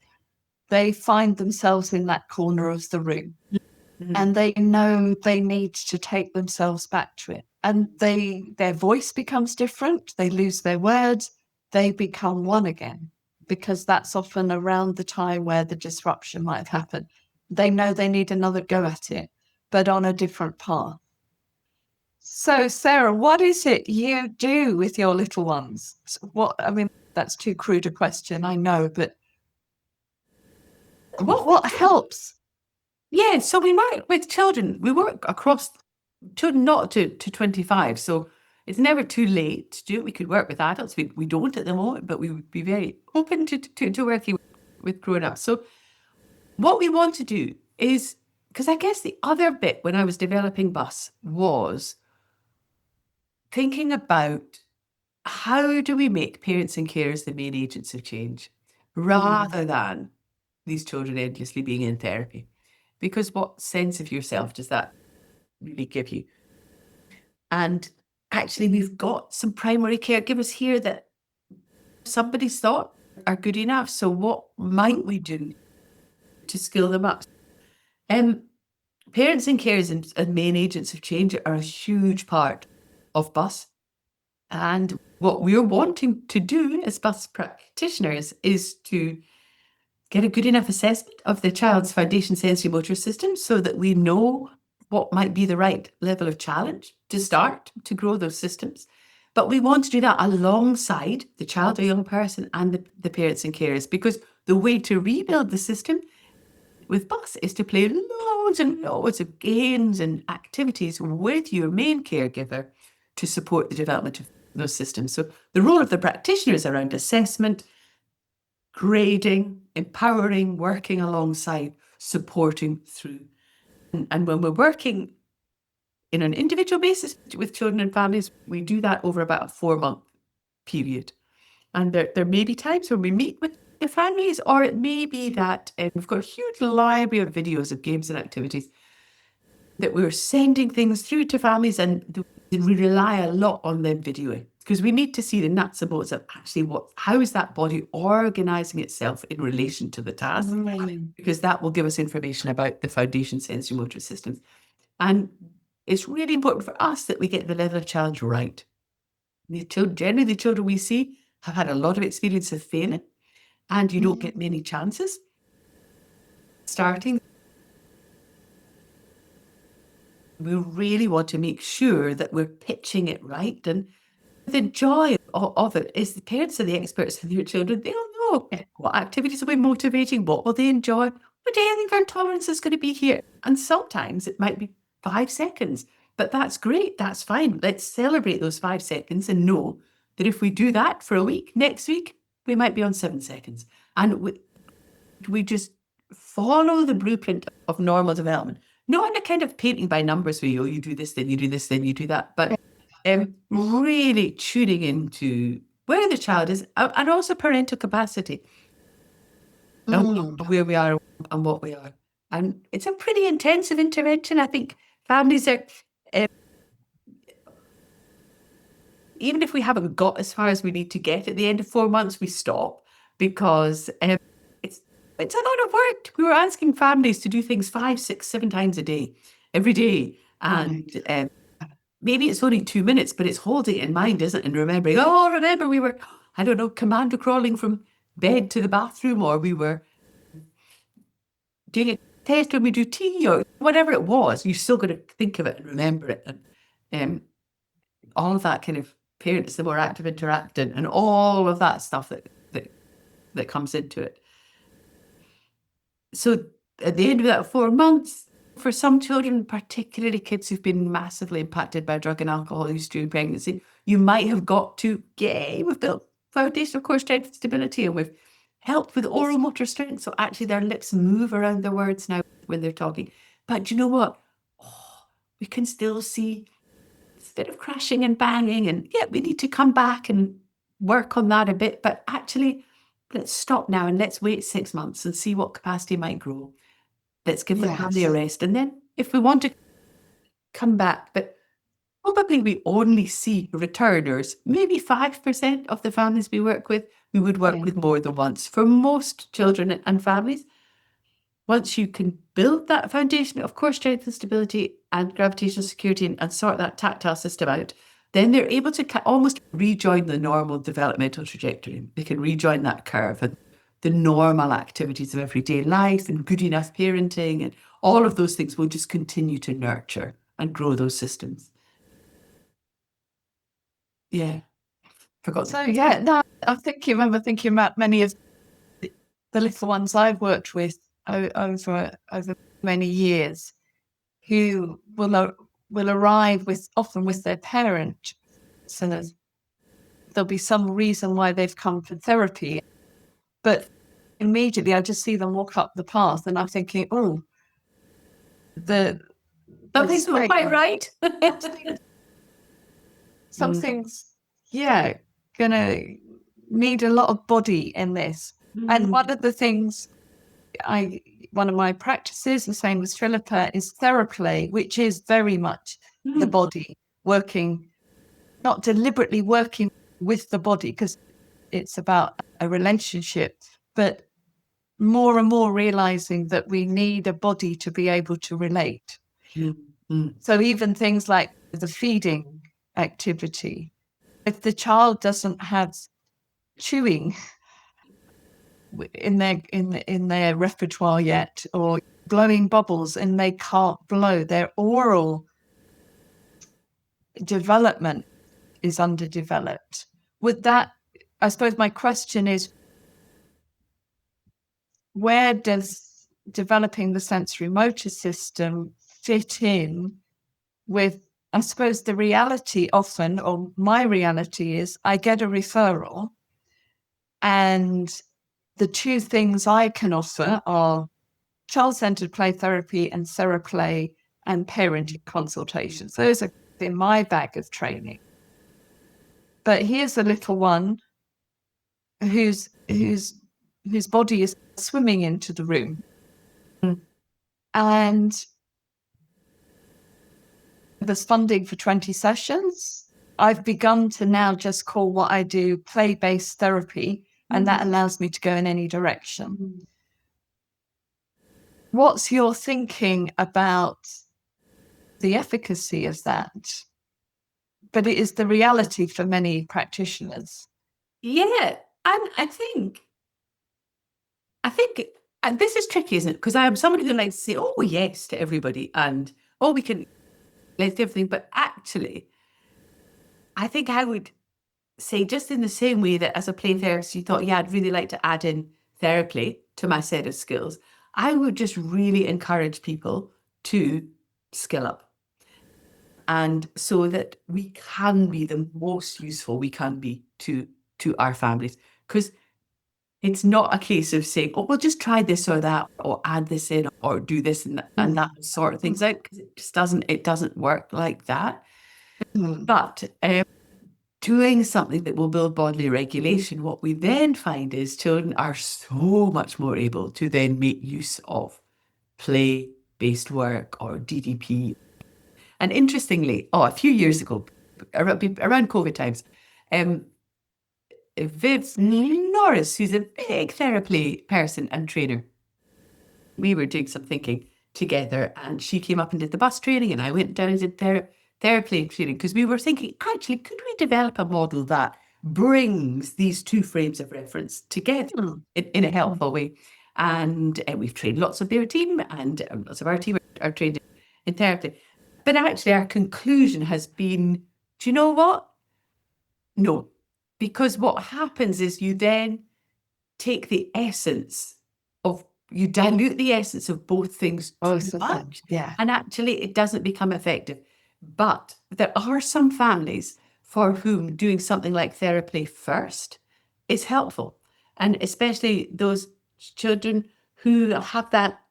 they find themselves in that corner of the room and they know they need to take themselves back to it. And their voice becomes different. They lose their words. They become one again, because that's often around the time where the disruption might have happened. They know they need another go at it, but on a different path. So, Sarah, what is it you do with your little ones? That's too crude a question, I know, but what helps? Yeah, so we work with children. We work across children not to 25. So it's never too late to do it. We could work with adults. We don't at the moment, but we would be very open to working with grown-ups. So what we want to do is, because I guess the other bit when I was developing BUS was thinking about how do we make parents and carers the main agents of change rather than these children endlessly being in therapy. Because what sense of yourself does that really give you? And actually, we've got some primary caregivers here that somebody's thought are good enough. So what might we do to skill them up? Parents and carers and main agents of change are a huge part of BUS. And what we're wanting to do as BUS practitioners is to get a good enough assessment of the child's foundation sensory motor system so that we know what might be the right level of challenge to start to grow those systems. But we want to do that alongside the child or young person and the parents and carers, because the way to rebuild the system with BUS is to play loads and loads of games and activities with your main caregiver to support the development of those systems. So the role of the practitioner is around assessment, grading, empowering, working alongside, supporting through. And when we're working in an individual basis with children and families, we do that over about a 4-month period. And there may be times when we meet with the families, or it may be that we've got a huge library of videos of games and activities that we're sending things through to families, and we rely a lot on them videoing, because we need to see the nuts and bolts of actually how is that body organising itself in relation to the task, because that will give us information about the foundation sensory motor systems. And it's really important for us that we get the level of challenge right. Generally, the children we see have had a lot of experience of failing, and you don't get many chances starting. We really want to make sure that we're pitching it right. And the joy of it is the parents are the experts for their children. They'll know what activities will be motivating, what will they enjoy, what do you think our tolerance is going to be here. And sometimes it might be 5 seconds, but that's great, that's fine. Let's celebrate those 5 seconds and know that if we do that for a week, next week, we might be on 7 seconds. And we just follow the blueprint of normal development. Not in a kind of painting by numbers where you do this, then you do this, then you do that, but really tuning into where the child is, and also parental capacity, and where we are and what we are. And it's a pretty intensive intervention. I think families are even if we haven't got as far as we need to get at the end of 4 months, we stop because it's a lot of work. We were asking families to do things 5, 6, 7 times a day, every day. And maybe it's only 2 minutes, but it's holding it in mind, isn't it? And remembering, oh, remember we were, I don't know, commando crawling from bed to the bathroom, or we were doing a test when we do tea, or whatever it was. You're still going to think of it and remember it. And all of that kind of parents, the more active interacting, and all of that stuff that comes into it. So at the end of that 4 months, for some children, particularly kids who've been massively impacted by drug and alcohol use during pregnancy, you might have got to, yay, we've built foundation of core strength and stability, and we've helped with oral motor strength. So actually their lips move around their words now when they're talking. But you know what? Oh, we can still see a bit of crashing and banging, and yeah, we need to come back and work on that a bit. But actually, let's stop now and let's wait 6 months and see what capacity might grow. Let's give the family a rest. And then if we want to come back, but probably we only see returners, maybe 5% of the families we work with, we would work with more than once. For most children and families, once you can build that foundation of core strength and stability and gravitational security and sort that tactile system out, then they're able to almost rejoin the normal developmental trajectory. They can rejoin that curve and the normal activities of everyday life and good enough parenting, and all of those things will just continue to nurture and grow those systems. Yeah. Forgot. So yeah, no, I remember thinking about many of the little ones I've worked with over many years, who will arrive often with their parent. So there'll be some reason why they've come for therapy, but immediately I just see them walk up the path, and I'm thinking, oh, something's not quite right. Something's gonna need a lot of body in this. And one of the things one of my practices, the same as Philippa, is therapy, which is very much the body working, not deliberately working with the body, because it's about a relationship, but more and more realizing that we need a body to be able to relate. So even things like the feeding activity, if the child doesn't have chewing in their repertoire yet, or blowing bubbles and they can't blow, their oral development is underdeveloped. With that, I suppose my question is, where does developing the sensory motor system fit in with, I suppose, the reality often, or my reality is, I get a referral, and the two things I can offer are child-centered play therapy and TheraPlay and parenting consultations. Those are in my bag of training. But here's a little one whose body is swimming into the room. And there's funding for 20 sessions. I've begun to now just call what I do play-based therapy, and that allows me to go in any direction. What's your thinking about the efficacy of that? But it is the reality for many practitioners. Yeah, and I think and this is tricky, isn't it? Because I am somebody who likes to say, oh, yes, to everybody, and, oh, we can, let's do everything. But actually, I think I would say, just in the same way that as a play therapist, you thought, yeah, I'd really like to add in therapy to my set of skills, I would just really encourage people to skill up. And so that we can be the most useful we can be to our families. Because it's not a case of saying, oh, we'll just try this or that, or add this in, or do this and that sort of things out, because it doesn't work like that. But doing something that will build bodily regulation, what we then find is children are so much more able to then make use of play-based work or DDP. And interestingly, a few years ago, around COVID times. Viv Norris, who's a big therapy person and trainer, we were doing some thinking together, and she came up and did the bus training, and I went down and did therapy training, because we were thinking, actually, could we develop a model that brings these two frames of reference together in a helpful way? And we've trained lots of their team, and lots of our team are trained in therapy. But actually, our conclusion has been, do you know what? No, because what happens is you then take the essence of, you dilute the essence of both things too much, and actually it doesn't become effective. But there are some families for whom doing something like therapy first is helpful, and especially those children who have that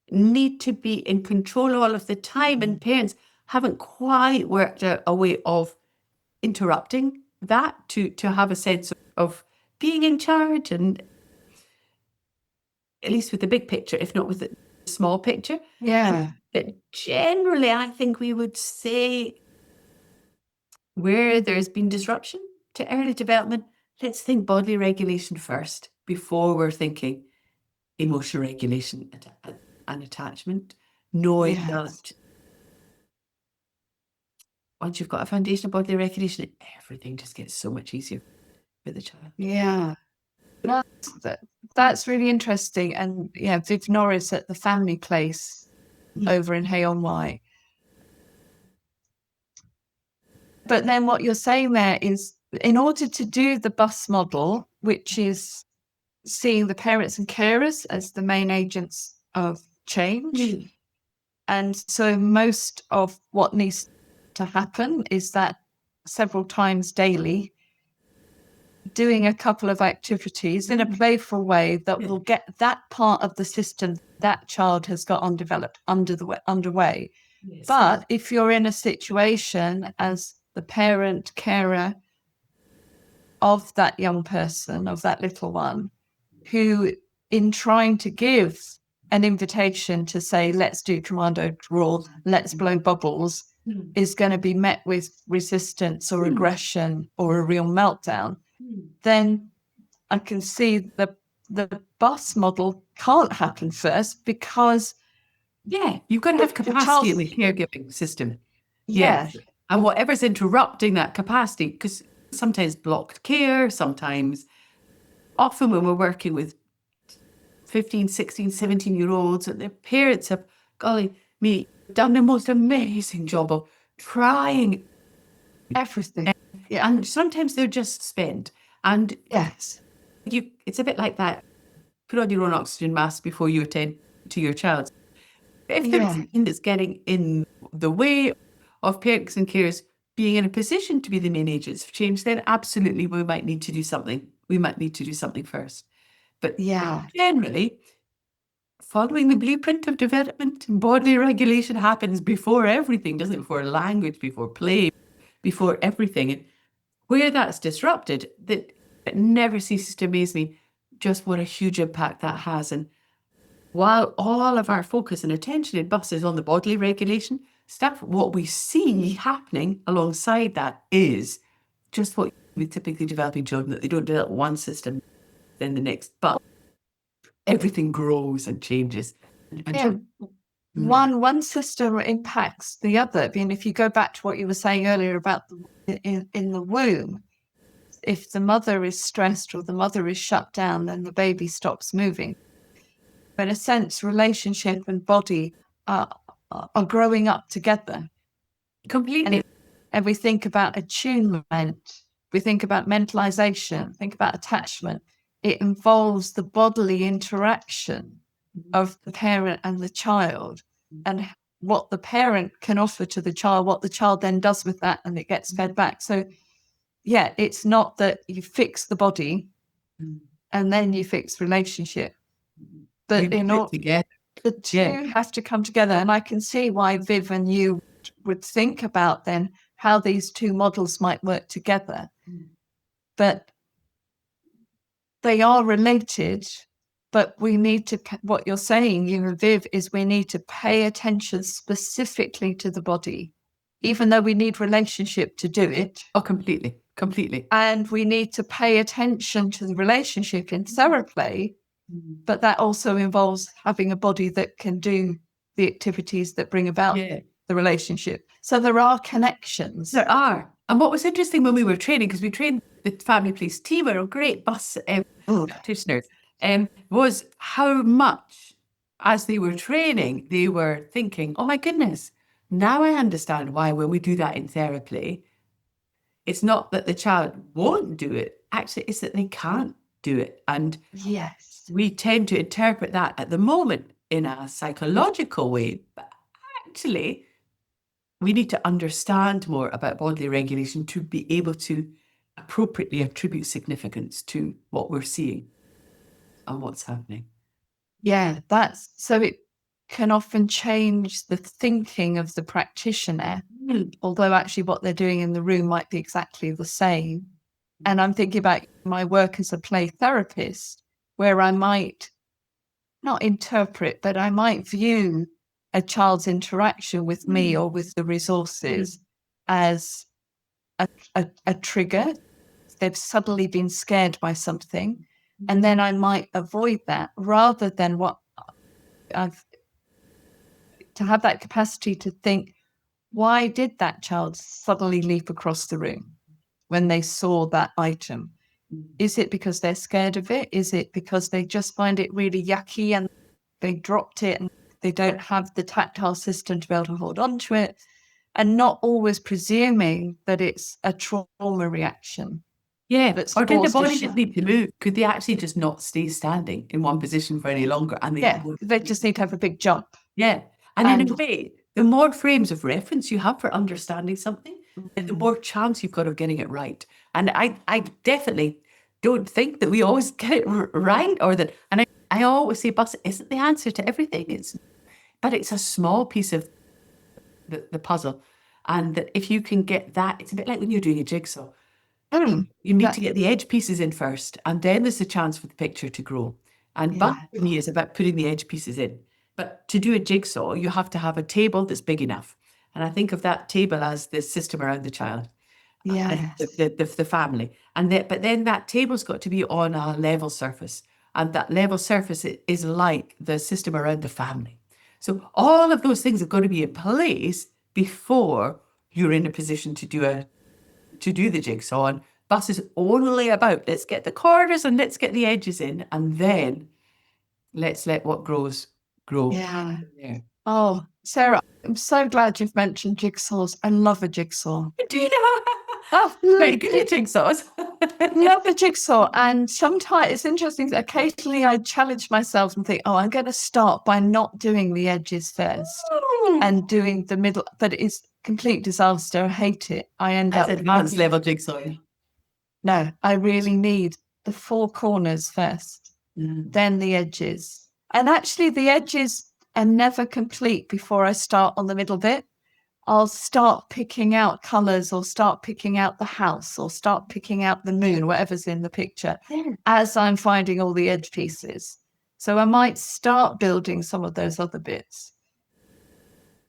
need to be in control all of the time, and parents haven't quite worked out a way of interrupting that to have a sense of being in charge, and at least with the big picture, if not with the small picture. Yeah. But generally, I think we would say, where there's been disruption to early development, let's think bodily regulation first before we're thinking emotional regulation and attachment, knowing that once you've got a foundation of bodily regulation, everything just gets so much easier for the child. Yeah. That's really interesting. And yeah, Viv Norris at the family place over in Hay-on-Wye. But then what you're saying there is, in order to do the bus model, which is seeing the parents and carers as the main agents of change, and so most of what needs to happen is that several times daily, doing a couple of activities in a playful way that will get that part of the system that child has got undeveloped underway. Yes. But if you're in a situation as the parent, carer of that young person, of that little one, who in trying to give an invitation to say, let's do commando draw, let's blow bubbles, is going to be met with resistance or aggression or a real meltdown, then I can see the bus model can't happen first, because you've got to have capacity in the caregiving system. Yes. And whatever's interrupting that capacity, because sometimes blocked care, often when we're working with 15, 16, 17-year-olds, and their parents have, golly me, done the most amazing job of trying everything. And sometimes they're just spent. And it's a bit like that. Put on your own oxygen mask before you attend to your child. If there's something that's getting in the way of parents and carers being in a position to be the main agents of change, then absolutely we might need to do something. We might need to do something first. But generally, following the blueprint of development, bodily regulation happens before everything, doesn't it? Before language, before play, before everything. And where that's disrupted, that it never ceases to amaze me just what a huge impact that has. And while all of our focus and attention in BUS is on the bodily regulation stuff, what we see happening alongside that is just what we typically developing children, that they don't develop one system, then the next, but everything grows and changes. One system impacts the other. I mean, if you go back to what you were saying earlier about in the womb, if the mother is stressed or the mother is shut down, then the baby stops moving. But in a sense, relationship and body are growing up together. Completely. And we think about attunement, we think about mentalization, think about attachment. It involves the bodily interaction of the parent and the child, and what the parent can offer to the child, what the child then does with that, and it gets fed back. So it's not that you fix the body and then you fix relationship, but the two have to come together. And I can see why Viv and you would think about then how these two models might work together. But they are related, but we need to, what you're saying, you and Viv, is we need to pay attention specifically to the body even though we need relationship to do it. Oh, completely. And we need to pay attention to the relationship in Theraplay, but that also involves having a body that can do the activities that bring about the relationship. So there are connections. There are. And what was interesting when we were training, because we trained the family police team, are a great bus practitioners, was how much, as they were training, they were thinking, oh my goodness, now I understand why when we do that in therapy, it's not that the child won't do it. Actually, it's that they can't do it. And yes, we tend to interpret that at the moment in a psychological way. But actually, we need to understand more about bodily regulation to be able to appropriately attribute significance to what we're seeing and what's happening. Yeah, so it can often change the thinking of the practitioner, although actually what they're doing in the room might be exactly the same. And I'm thinking about my work as a play therapist, where I might not interpret, but I might view a child's interaction with me or with the resources as a trigger. They've suddenly been scared by something, and then I might avoid that rather than to have that capacity to think, why did that child suddenly leap across the room when they saw that item? Is it because they're scared of it? Is it because they just find it really yucky and they dropped it and they don't have the tactile system to be able to hold on to it? And not always presuming that it's a trauma reaction. Yeah, or did the body just need to move? Could they actually just not stay standing in one position for any longer? And they just need to have a big jump. Yeah. And in a way, the more frames of reference you have for understanding something, the more chance you've got of getting it right. And I definitely don't think that we always get it right, or that, and I always say bus isn't the answer to everything. But it's a small piece of the puzzle. And that if you can get that, it's a bit like when you're doing a jigsaw. You need to get the edge pieces in first, and then there's a chance for the picture to grow. And for me is about putting the edge pieces in. But to do a jigsaw, you have to have a table that's big enough. And I think of that table as the system around the child, the family. But then that table's got to be on a level surface. And that level surface is like the system around the family. So all of those things have got to be in place before you're in a position to do the jigsaw. And bus is only about, let's get the corners and let's get the edges in, and then let's let what grows grow. Yeah. Oh, Sarah, I'm so glad you've mentioned jigsaws. I love a jigsaw. Do you know? Oh, very good at jigsaws. Love a jigsaw. And sometimes it's interesting. Occasionally I challenge myself and think, I'm going to start by not doing the edges first and doing the middle, but it's complete disaster. I hate it. I end up advanced level jigsaw. No, I really need the four corners first, then the edges. And actually the edges are never complete before I start on the middle bit. I'll start picking out colours, or start picking out the house, or start picking out the moon, whatever's in the picture, as I'm finding all the edge pieces. So I might start building some of those other bits.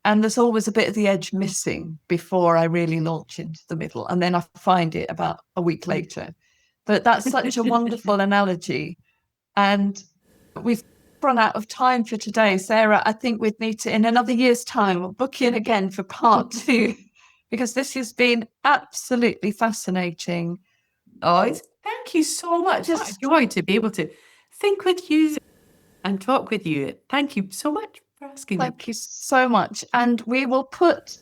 And there's always a bit of the edge missing before I really launch into the middle. And then I find it about a week later. But that's such a wonderful analogy. And we've run out of time for today, Sarah. I think we'd need to, in another year's time, we'll book in again for part 2, because this has been absolutely fascinating. Oh, thank you so much. It's a joy to be able to think with you and talk with you. Thank you so much for asking me. Thank you so much. And we will put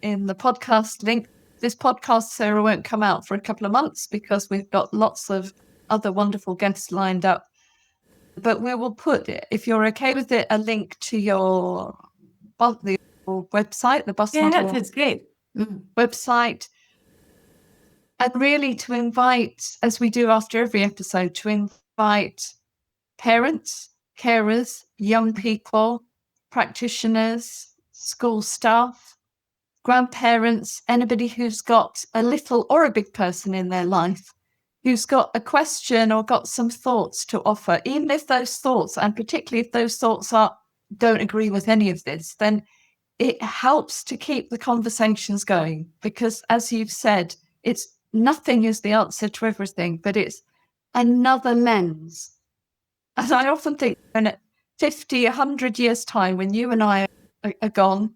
in the podcast link. This podcast, Sarah, won't come out for a couple of months because we've got lots of other wonderful guests lined up. But we will put, if you're okay with it, a link to your website, the Bus Model. That's great. Website. And really to invite, as we do after every episode, to invite parents, carers, young people, practitioners, school staff, grandparents, anybody who's got a little or a big person in their life who's got a question or got some thoughts to offer, even if those thoughts, and particularly if those thoughts don't agree with any of this, then it helps to keep the conversations going, because as you've said, it's nothing is the answer to everything, but it's another lens. And I often think when at 50, 100 years' time, when you and I are gone,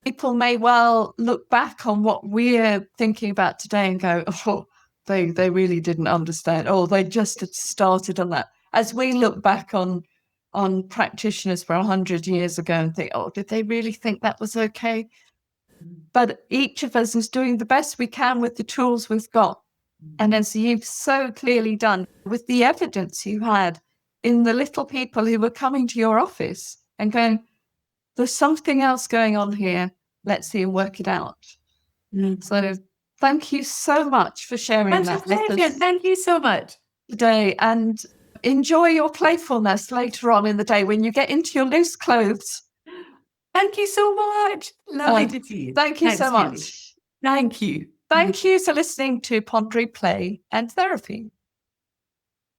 people may well look back on what we're thinking about today and go, oh, they really didn't understand. Oh, they just had started on that. As we look back on practitioners from 100 years ago and think, oh, did they really think that was okay? But each of us is doing the best we can with the tools we've got. And as you've so clearly done with the evidence you had in the little people who were coming to your office and going, there's something else going on here. Let's see and work it out. So thank you so much for sharing that with us. Thank you so much today, and enjoy your playfulness later on in the day when you get into your loose clothes. Thank you so much. Lovely to see you. Thank you so much. Thank you. Thank you for listening to Pondering Play and Therapy.